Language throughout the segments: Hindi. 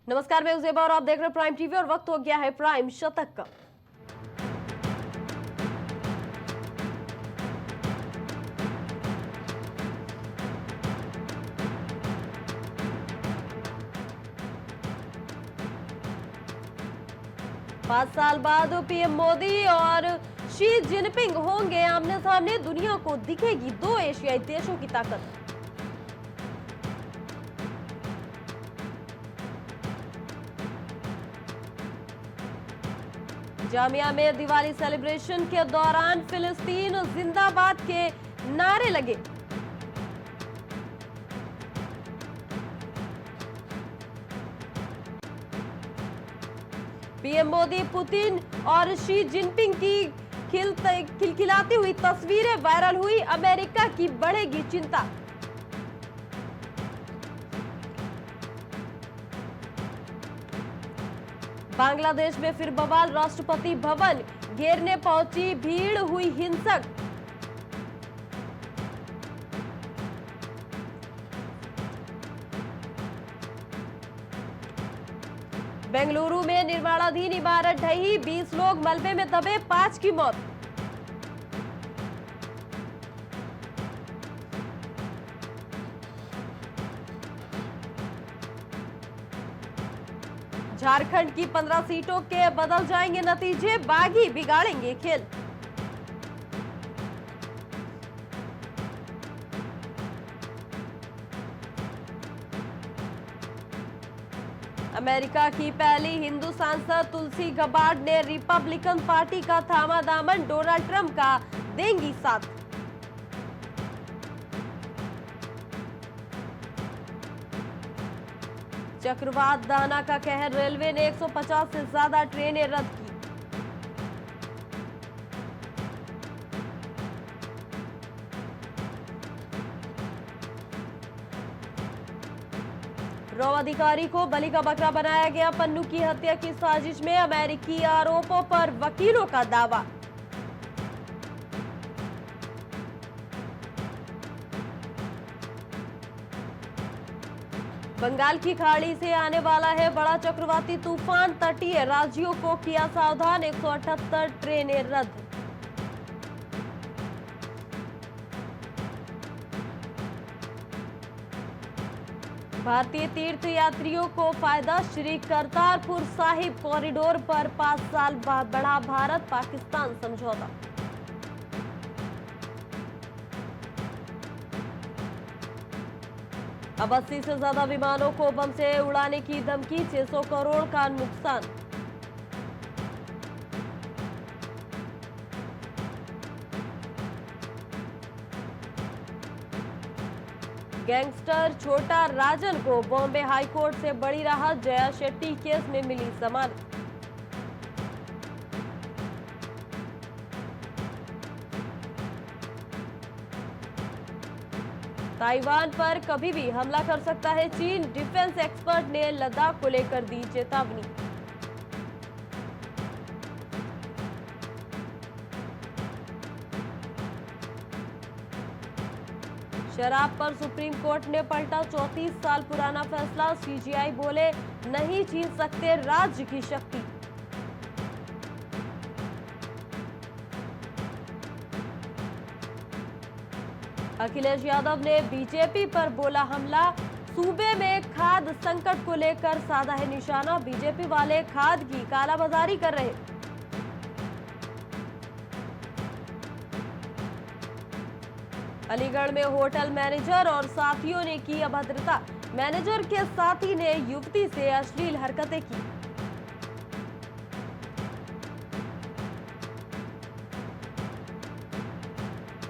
नमस्कार, मैं उजेबा और आप देख रहे हैं प्राइम टीवी और वक्त हो गया है प्राइम शतक का। पांच साल बाद पीएम मोदी और शी जिनपिंग होंगे आमने सामने, दुनिया को दिखेगी दो एशियाई देशों की ताकत। जामिया में दिवाली सेलिब्रेशन के दौरान फिलिस्तीन जिंदाबाद के नारे लगे। पीएम मोदी, पुतिन और शी जिनपिंग की खिलखिलाती हुई तस्वीरें वायरल हुई। अमेरिका की बढ़ेगी चिंता। बांग्लादेश में फिर बवाल, राष्ट्रपति भवन घेरने पहुंची भीड़, हुई हिंसक। बेंगलुरु में निर्माणाधीन इमारत ढही, 20 लोग मलबे में दबे, 5 की मौत। झारखंड की 15 सीटों के बदल जाएंगे नतीजे, बागी बिगाड़ेंगे खेल। अमेरिका की पहली हिंदू सांसद तुलसी गबार्ड ने रिपब्लिकन पार्टी का थामा दामन, डोनाल्ड ट्रंप का देंगी साथ। चक्रवात दाना का कहर, रेलवे ने 150 से ज्यादा ट्रेनें रद्द की। रॉ अधिकारी को बलि का बकरा बनाया गया, पन्नू की हत्या की साजिश में अमेरिकी आरोपों पर वकीलों का दावा। बंगाल की खाड़ी से आने वाला है बड़ा चक्रवाती तूफान, तटीय राज्यों को किया सावधान, 178 ट्रेनें रद्द। भारतीय तीर्थ यात्रियों को फायदा, श्री करतारपुर साहिब कॉरिडोर पर 5 साल बाद बढ़ा भारत पाकिस्तान समझौता। अब 80 से ज्यादा विमानों को बम से उड़ाने की धमकी, 600 करोड़ का नुकसान। गैंगस्टर छोटा राजन को बॉम्बे हाईकोर्ट से बड़ी राहत, जया शेट्टी केस में मिली जमानत। ताइवान पर कभी भी हमला कर सकता है चीन, डिफेंस एक्सपर्ट ने लद्दाख को लेकर दी चेतावनी। शराब पर सुप्रीम कोर्ट ने पलटा 34 साल पुराना फैसला, सीजीआई बोले नहीं छीन सकते राज्य की शक्ति। अखिलेश यादव ने बीजेपी पर बोला हमला, सूबे में खाद संकट को लेकर साधा है निशाना, बीजेपी वाले खाद की कालाबाजारी कर रहे। अलीगढ़ में होटल मैनेजर और साथियों ने की अभद्रता, मैनेजर के साथी ने युवती से अश्लील हरकतें की।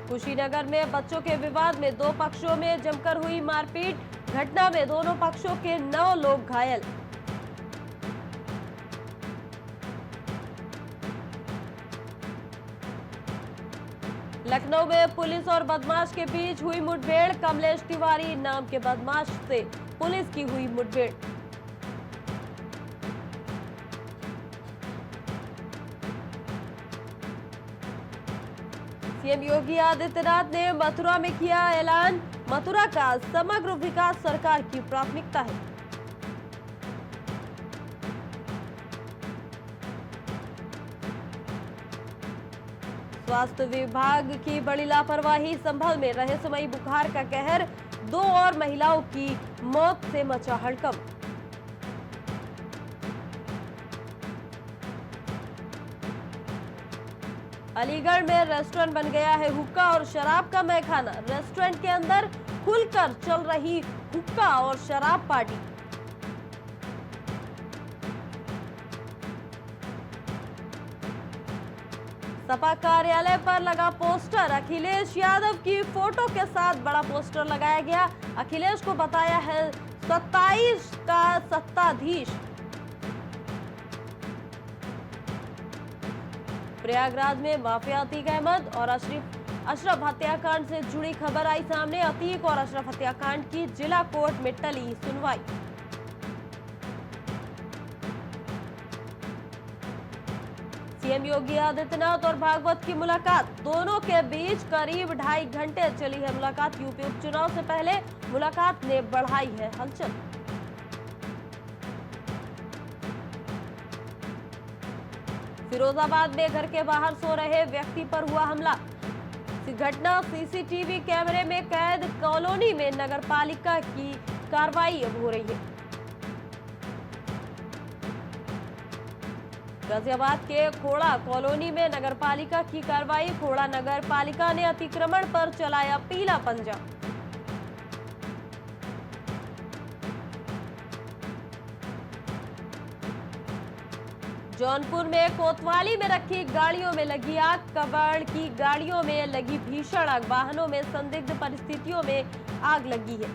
कुशीनगर में बच्चों के विवाद में 2 पक्षों में जमकर हुई मारपीट, घटना में दोनों पक्षों के 9 लोग घायल। लखनऊ में पुलिस और बदमाश के बीच हुई मुठभेड़, कमलेश तिवारी नाम के बदमाश से पुलिस की हुई मुठभेड़। सीएम योगी आदित्यनाथ ने मथुरा में किया ऐलान, मथुरा का समग्र विकास सरकार की प्राथमिकता है। स्वास्थ्य विभाग की बड़ी लापरवाही, संभल में रहस्यमयी बुखार का कहर, 2 और महिलाओं की मौत से मचा हड़कंप। अलीगढ़ में रेस्टोरेंट बन गया है हुक्का और शराब का मैखाना। रेस्टोरेंट के अंदर खुलकर चल रही हुक्का और शराब पार्टी। सपा कार्यालय पर लगा पोस्टर, अखिलेश यादव की फोटो के साथ बड़ा पोस्टर लगाया गया। अखिलेश को बताया है 27 का सत्ताधीश। प्रयागराज में माफिया अतीक अहमद और अशरफ हत्याकांड से जुड़ी खबर आई सामने। अतीक और अशरफ हत्याकांड की जिला कोर्ट में टली सुनवाई। सीएम योगी आदित्यनाथ और भागवत की मुलाकात, दोनों के बीच करीब 2.5 घंटे चली है मुलाकात। यूपी उपचुनाव से पहले मुलाकात ने बढ़ाई है हलचल। फिरोजाबाद में घर के बाहर सो रहे व्यक्ति पर हुआ हमला। घटना सीसीटीवी कैमरे में कैद। कॉलोनी में नगरपालिका की कार्रवाई अब हो रही है। गाजियाबाद के खोड़ा कॉलोनी में नगरपालिका की कार्रवाई। खोड़ा नगरपालिका ने अतिक्रमण पर चलाया पीला पंजा। जौनपुर में कोतवाली में रखी गाड़ियों में लगी आग। कबाड़ की गाड़ियों में लगी भीषण आग। वाहनों में संदिग्ध परिस्थितियों में आग लगी है।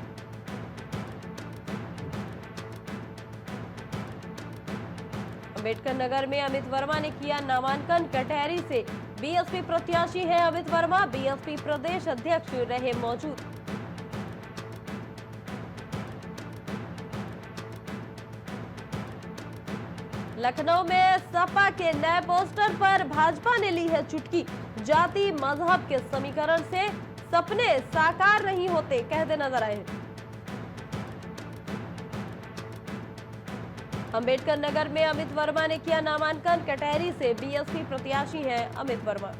अम्बेडकर नगर में अमित वर्मा ने किया नामांकन। कटहरी से बीएसपी प्रत्याशी है अमित वर्मा। बीएसपी प्रदेश अध्यक्ष रहे मौजूद। लखनऊ में सपा के नए पोस्टर पर भाजपा ने ली है चुटकी। जाति मजहब के समीकरण से सपने साकार नहीं होते, कहते नजर आए। अम्बेडकर नगर में अमित वर्मा ने किया नामांकन। कटहरी से बीएसपी प्रत्याशी है अमित वर्मा।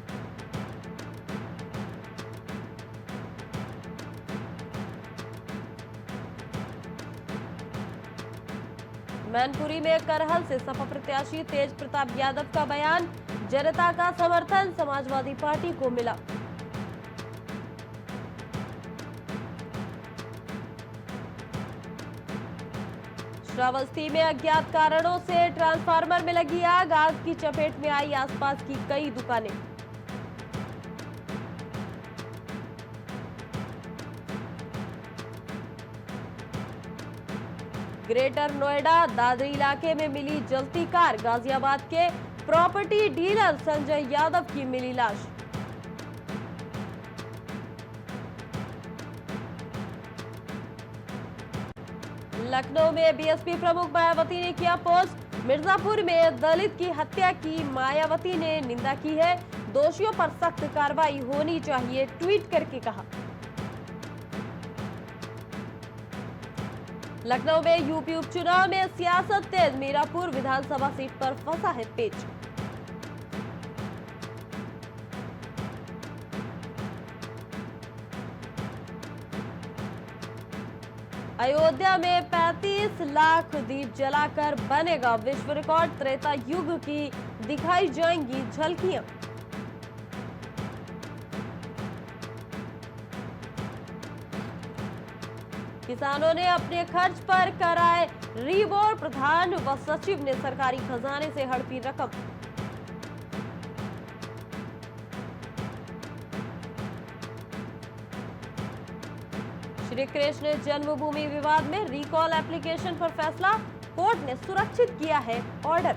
मैनपुरी में करहल से सपा प्रत्याशी तेज प्रताप यादव का बयान। जनता का समर्थन समाजवादी पार्टी को मिला। श्रावस्ती में अज्ञात कारणों से ट्रांसफार्मर में लगी आग। आग की चपेट में आई आसपास की कई दुकानें। ग्रेटर नोएडा दादरी इलाके में मिली जलती कार। गाजियाबाद के प्रॉपर्टी डीलर संजय यादव की मिली लाश। लखनऊ में बीएसपी प्रमुख मायावती ने किया पोस्ट। मिर्जापुर में दलित की हत्या की मायावती ने निंदा की है। दोषियों पर सख्त कार्रवाई होनी चाहिए, ट्वीट करके कहा। लखनऊ में यूपी उपचुनाव में सियासत तेज। मीरापुर विधानसभा सीट पर फंसा है पेच। अयोध्या में 35 लाख दीप जलाकर बनेगा विश्व रिकॉर्ड। त्रेता युग की दिखाई जाएंगी झलकियां। किसानों ने अपने खर्च पर कराए रीबोर। प्रधान व सचिव ने सरकारी खजाने से हड़पी रकम। श्री कृष्ण जन्मभूमि विवाद में रिकॉल एप्लीकेशन पर फैसला। कोर्ट ने सुरक्षित किया है ऑर्डर।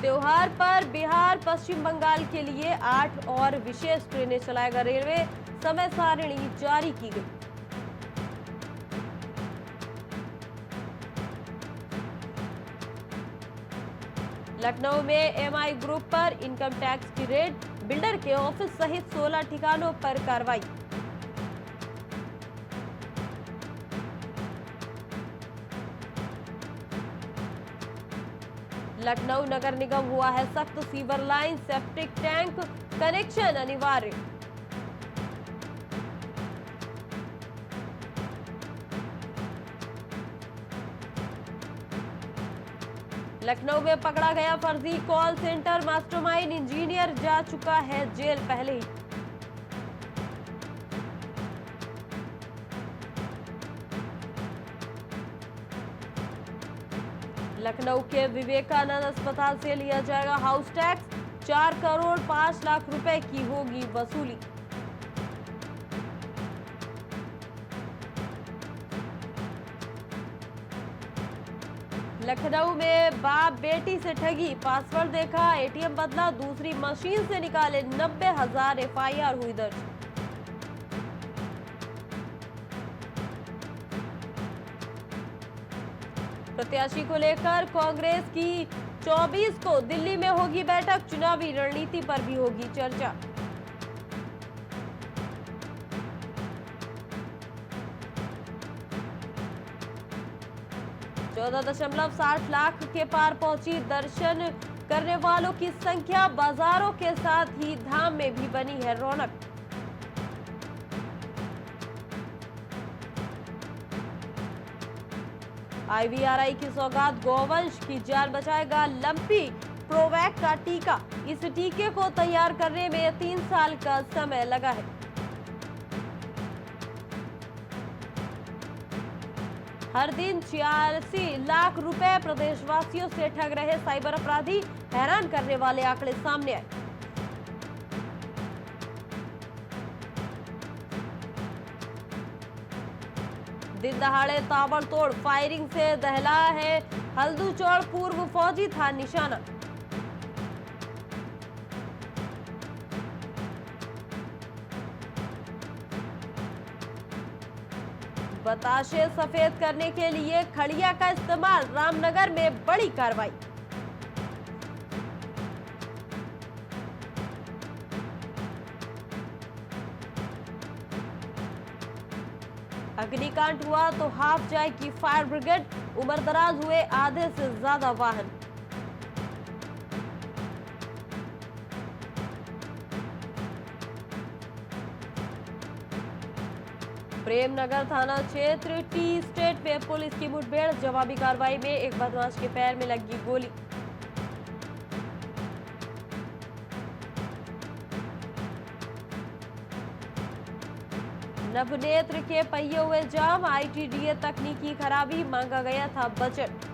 त्योहार पर बिहार पश्चिम बंगाल के लिए 8 और विशेष ट्रेनें चलाएगा रेलवे। समय सारिणी जारी की गई। लखनऊ में एमआई ग्रुप पर इनकम टैक्स की रेड। बिल्डर के ऑफिस सहित 16 ठिकानों पर कार्रवाई। लखनऊ नगर निगम हुआ है सख्त, sewer line septic tank connection अनिवार्य। लखनऊ में पकड़ा गया फर्जी कॉल सेंटर मास्टरमाइंड, इंजीनियर जा चुका है जेल पहले ही। लखनऊ के विवेकानंद अस्पताल से लिया जाएगा हाउस टैक्स, 4 करोड़ 5 लाख रुपए की होगी वसूली। लखनऊ में बाप बेटी से ठगी, पासवर्ड देखा एटीएम बदला, दूसरी मशीन से निकाले 90,000, एफआईआर हुई दर्ज। प्रत्याशी को लेकर कांग्रेस की 24 को दिल्ली में होगी बैठक, चुनावी रणनीति पर भी होगी चर्चा। $14.60 लाख के पार पहुंची दर्शन करने वालों की संख्या, बाजारों के साथ ही धाम में भी बनी है रौनक। IVRI की सौगात, गोवंश की जान बचाएगा लंपी प्रोवैक का टीका, इस टीके को तैयार करने में 3 साल का समय लगा है। हर दिन 86 लाख रुपए प्रदेशवासियों से ठग रहे साइबर अपराधी, हैरान करने वाले आंकड़े सामने आए। दिन दहाड़े ताबड़तोड़ फायरिंग से दहला है हल्दूचौड़, पूर्व फौजी था निशाना। बताशे सफेद करने के लिए खड़िया का इस्तेमाल, रामनगर में बड़ी कार्रवाई। अग्निकांड हुआ तो हाफ जाएगी फायर ब्रिगेड, उम्रदराज हुए आधे से ज्यादा वाहन। प्रेमनगर थाना क्षेत्र टी स्टेट में पुलिस की मुठभेड़, जवाबी कार्रवाई में एक बदमाश के पैर में लगी गोली। नवनेत्र के पहिए हुए जाम, ITDA तकनीकी खराबी, मांगा गया था बजट।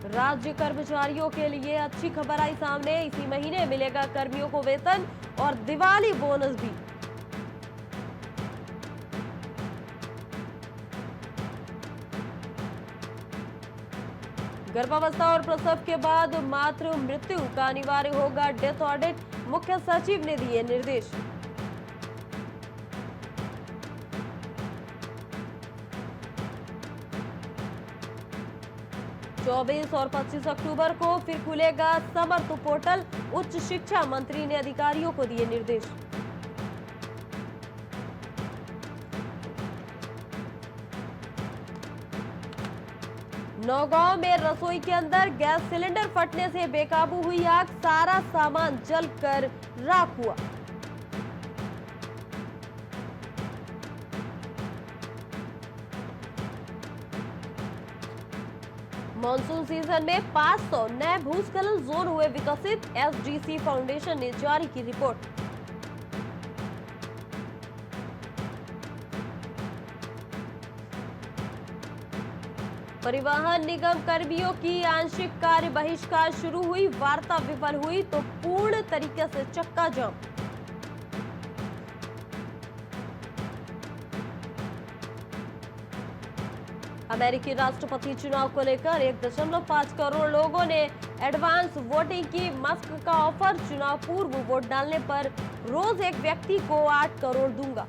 राज्य कर्मचारियों के लिए अच्छी खबर आई सामने, इसी महीने मिलेगा कर्मियों को वेतन और दिवाली बोनस भी। गर्भावस्था और प्रसव के बाद मातृ मृत्यु का अनिवार्य होगा डेथ ऑडिट, मुख्य सचिव ने दिए निर्देश। चौबीस और 25 अक्टूबर को फिर खुलेगा समर्थ पोर्टल, उच्च शिक्षा मंत्री ने अधिकारियों को दिए निर्देश। नौगांव में रसोई के अंदर गैस सिलेंडर फटने से बेकाबू हुई आग, सारा सामान जलकर राख हुआ। मॉनसून सीजन में 500 नए भूस्खलन जोन हुए विकसित, SDC फाउंडेशन ने जारी की रिपोर्ट। परिवहन निगम कर्मियों की आंशिक कार्य बहिष्कार शुरू हुई, वार्ता विफल हुई तो पूर्ण तरीके से चक्का जाम। अमेरिकी राष्ट्रपति चुनाव को लेकर 1.5 करोड़ लोगों ने एडवांस वोटिंग की, मस्क का ऑफर, चुनाव पूर्व वोट डालने पर रोज एक व्यक्ति को 8 करोड़ दूंगा।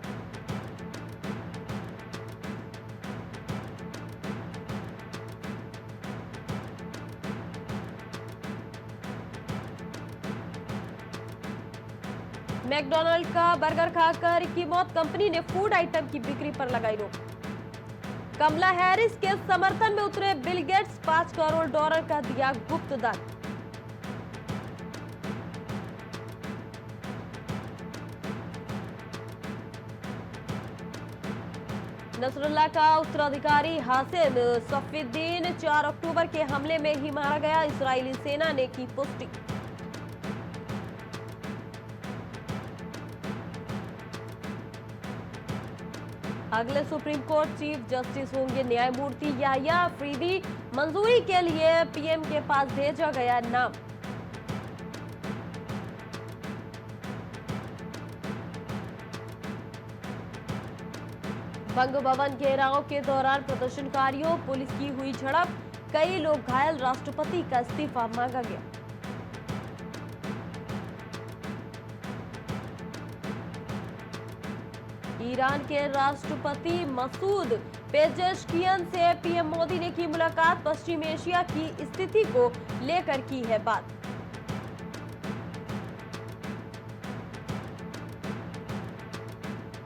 मैकडॉनल्ड का बर्गर खाकर की मौत, कंपनी ने फूड आइटम की बिक्री पर लगाई रोक। कमला हैरिस के समर्थन में उतरे बिल गेट्स, $5 करोड़ का दिया गुप्त दान। नसरुल्लाह का उत्तराधिकारी हासिन सफीउद्दीन 4 अक्टूबर के हमले में ही मारा गया, इजरायली सेना ने की पुष्टि। अगले सुप्रीम कोर्ट चीफ जस्टिस होंगे न्यायमूर्ति याह्या अफरीदी, मंजूरी के लिए पीएम के पास भेजा गया नाम। बंग भवन घेराव के दौरान प्रदर्शनकारियों पुलिस की हुई झड़प, कई लोग घायल, राष्ट्रपति का इस्तीफा मांगा गया। ईरान के राष्ट्रपति मसूद पेजेश्कियन से पीएम मोदी ने की मुलाकात, पश्चिम एशिया की स्थिति को लेकर की है बात।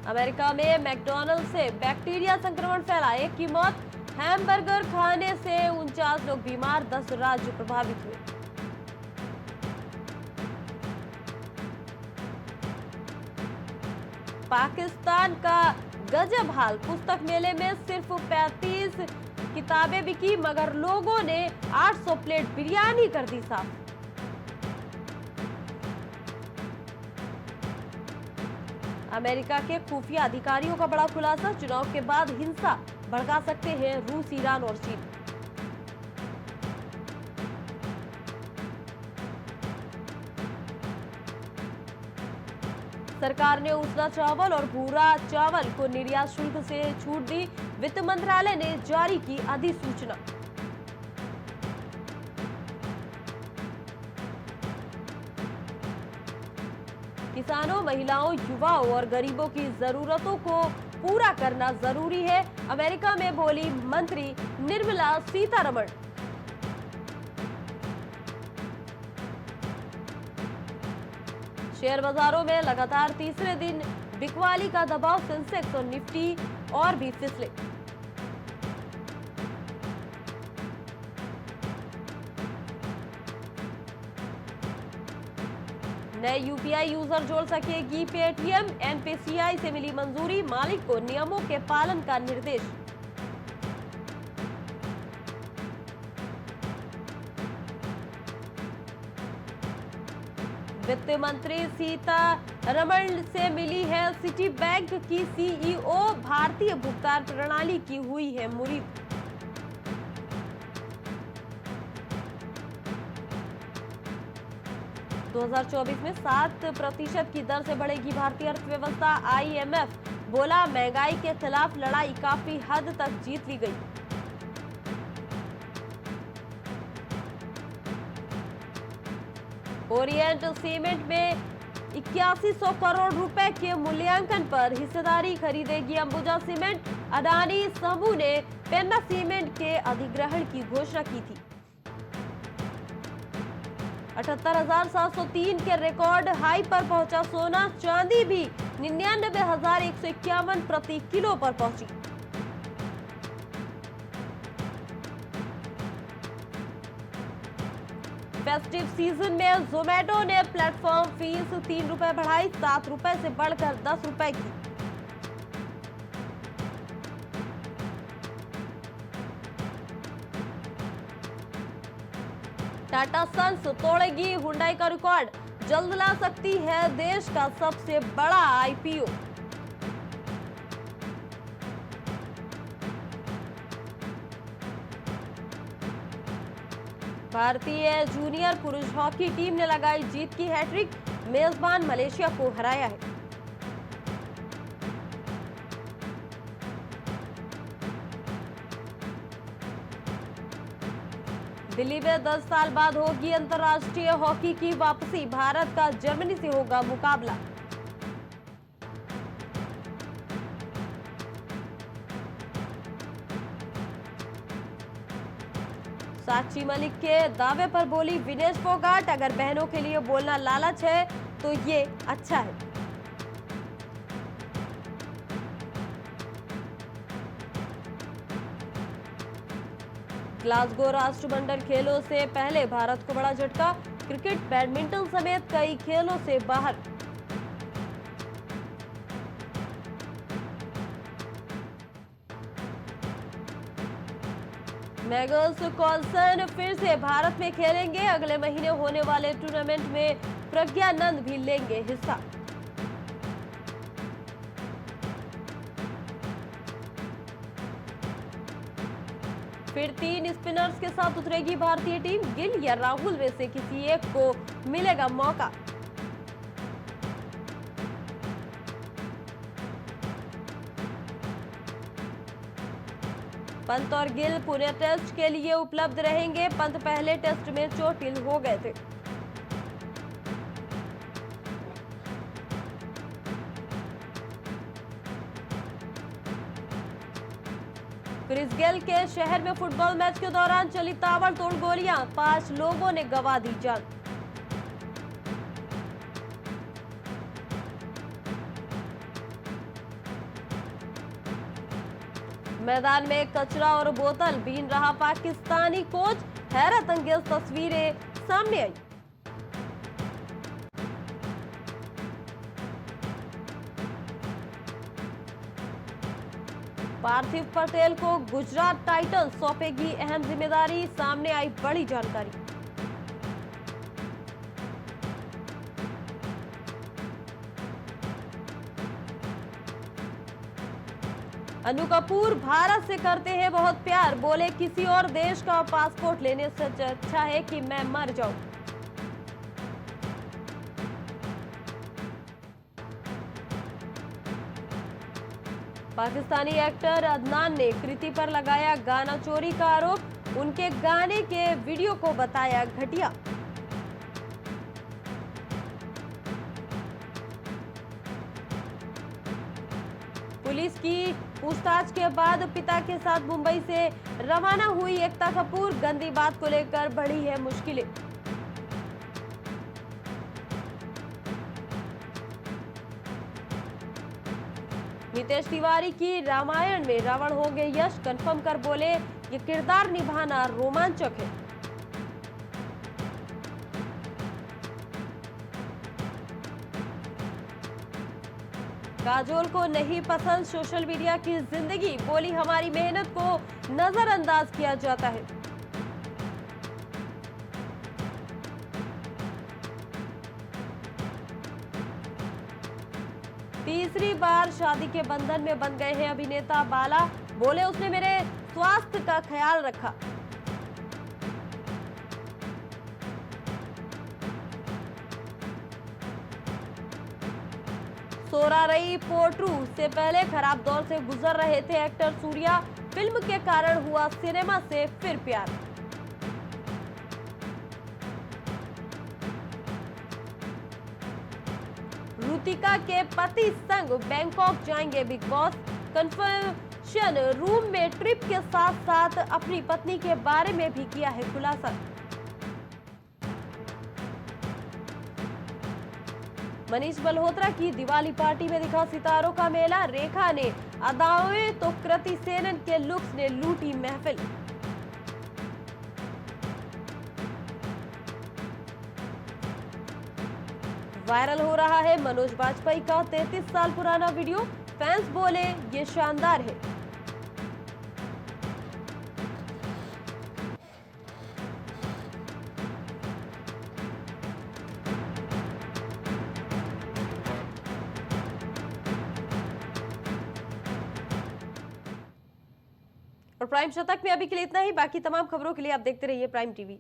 अमेरिका में मैकडॉनल्ड से बैक्टीरिया संक्रमण फैला, एक की मौत, हैमबर्गर खाने से 49 लोग बीमार, 10 राज्य प्रभावित हुए। पाकिस्तान का गजब हाल, पुस्तक मेले में सिर्फ 35 किताबें बिकी, मगर लोगों ने 800 प्लेट बिरयानी कर दी साफ। अमेरिका के खुफिया अधिकारियों का बड़ा खुलासा, चुनाव के बाद हिंसा भड़का सकते हैं रूस, ईरान और चीन। सरकार ने उसना चावल और भूरा चावल को निर्यात शुल्क से छूट दी, वित्त मंत्रालय ने जारी की अधिसूचना। किसानों, महिलाओं, युवाओं और गरीबों की जरूरतों को पूरा करना जरूरी है, अमेरिका में बोली मंत्री निर्मला सीतारमण। शेयर बाजारों में लगातार तीसरे दिन बिकवाली का दबाव, सेंसेक्स और निफ्टी और भी फिसले। नए यूपीआई यूजर जोड़ सकेगी पेटीएम, एनपीसीआई से मिली मंजूरी, मालिक को नियमों के पालन का निर्देश। वित्त मंत्री सीतारमण से मिली है सिटी बैंक की सीईओ, भारतीय भुगतान प्रणाली की हुई है मुरीद। दो 2024 में 7% की दर से बढ़ेगी भारतीय अर्थव्यवस्था, आईएमएफ बोला महंगाई के खिलाफ लड़ाई काफी हद तक जीत ली गई। ओरिएंट सीमेंट में 8100 करोड़ रुपए के मूल्यांकन पर हिस्सेदारी खरीदेगी अंबुजा सीमेंट, अडानी समूह ने पेन्ना सीमेंट के अधिग्रहण की घोषणा की थी। 78,703 के रिकॉर्ड हाई पर पहुंचा सोना, चांदी भी 99,151 प्रति किलो पर पहुंची। फेस्टिव सीजन में जोमेटो ने प्लेटफॉर्म फीस 3 रुपए बढ़ाई, 7 रुपए से बढ़कर 10 रुपए की। टाटा सन्स तोड़ेगी हुंडई का रिकॉर्ड, जल्द ला सकती है देश का सबसे बड़ा आईपीओ। भारतीय जूनियर पुरुष हॉकी टीम ने लगाई जीत की हैट्रिक, मेजबान मलेशिया को हराया है। दिल्ली में 10 साल बाद होगी अंतर्राष्ट्रीय हॉकी की वापसी, भारत का जर्मनी से होगा मुकाबला। साक्षी मलिक के दावे पर बोली विनेश फोगाट, अगर बहनों के लिए बोलना लालच है तो ये अच्छा है। ग्लासगो राष्ट्रमंडल खेलों से पहले भारत को बड़ा झटका, क्रिकेट, बैडमिंटन समेत कई खेलों से बाहर। मैगल्स कार्लसन फिर से भारत में खेलेंगे, अगले महीने होने वाले टूर्नामेंट में प्रज्ञानंद भी लेंगे हिस्सा। फिर 3 स्पिनर्स के साथ उतरेगी भारतीय टीम, गिल या राहुल में से किसी एक को मिलेगा मौका। पंत और गिल पुणे टेस्ट के लिए उपलब्ध रहेंगे, पंत पहले टेस्ट में चोटिल हो गए थे। क्रिस गेल के शहर में फुटबॉल मैच के दौरान चली ताबड़तोड़ गोलियां, 5 लोगों ने गंवा दी जान। मैदान में कचरा और बोतल बीन रहा पाकिस्तानी कोच, हैरत अंगेज तस्वीरें सामने आई। पार्थिव पटेल को गुजरात टाइटंस सौंपेगी अहम जिम्मेदारी, सामने आई बड़ी जानकारी। अनु कपूर भारत से करते हैं बहुत प्यार, बोले किसी और देश का पासपोर्ट लेने से अच्छा है कि मैं मर जाऊं। पाकिस्तानी एक्टर अदनान ने कृति पर लगाया गाना चोरी का आरोप, उनके गाने के वीडियो को बताया घटिया। पुलिस की पूछताछ के बाद पिता के साथ मुंबई से रवाना हुई एकता कपूर, गंदी बात को लेकर बढ़ी है मुश्किलें। नितेश तिवारी की रामायण में रावण हो गए यश, कंफर्म कर बोले ये किरदार निभाना रोमांचक है। काजोल को नहीं पसंद सोशल मीडिया की जिंदगी, बोली हमारी मेहनत को नजरअंदाज किया जाता है। तीसरी बार शादी के बंधन में बंध गए हैं अभिनेता बाला, बोले उसने मेरे स्वास्थ्य का ख्याल रखा। सोरा रही पोट्रू से पहले खराब दौर से गुजर रहे थे एक्टर सूर्या, फिल्म के कारण हुआ सिनेमा से फिर प्यार। ऋतिका के पति संग बैंकॉक जाएंगे बिग बॉस, कन्फेशन रूम में ट्रिप के साथ साथ अपनी पत्नी के बारे में भी किया है खुलासा। मनीष मल्होत्रा की दिवाली पार्टी में दिखा सितारों का मेला, रेखा ने अदाएं तो कृति सेनन के लुक्स ने लूटी महफिल। वायरल हो रहा है मनोज वाजपेयी का 33 साल पुराना वीडियो, फैंस बोले ये शानदार है। और प्राइम शतक में अभी के लिए इतना ही, बाकी तमाम खबरों के लिए आप देखते रहिए प्राइम टीवी।